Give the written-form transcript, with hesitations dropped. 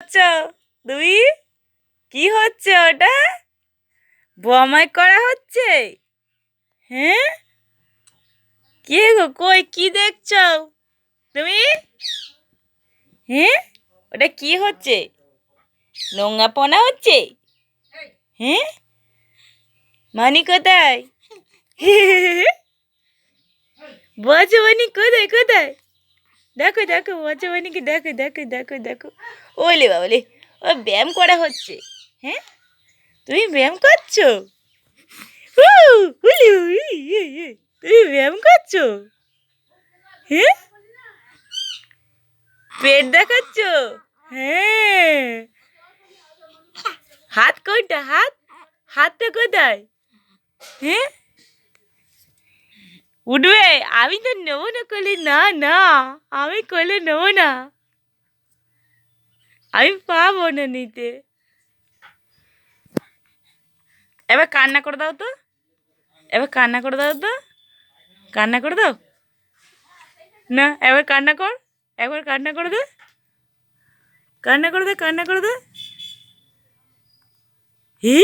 আচ্ছা তুমি কি হচ্ছে ওটা? বোমাই করা হচ্ছে? হ্যাঁ, কে গো? কই কি দেখছো তুমি? হ্যাঁ, ওটা কি হচ্ছে? নোংরা পোনা হচ্ছে? হ্যাঁ, মানি কোথায়? বজবানি কোথায় কোথায়? দেখো দেখো, বজবানিকে দেখো দেখো দেখো দেখো। ওলে বাবলে, ও ব্যায়াম করা হচ্ছে। হ্যাঁ, তুমি ব্যায়াম করছো? তুমি ব্যায়াম করছো? হ্যাঁ, পেট দেখাচ্ছ? হ্যাঁ, হাত কোনটা? হাতটা কোথায়? হ্যাঁ, উঠবে? আমি তো নেবো না কোলে, না না, আমি কোলে নেবো না, আমি পাবো না নিতে। এবার কান্না করে দাও তো, এবার কান্না করে দাও তো, কান্না করে দাও না, এবার কান্না কর, একবার কান্না করে দে, কান্না করে দে, কান্না করে দে। হি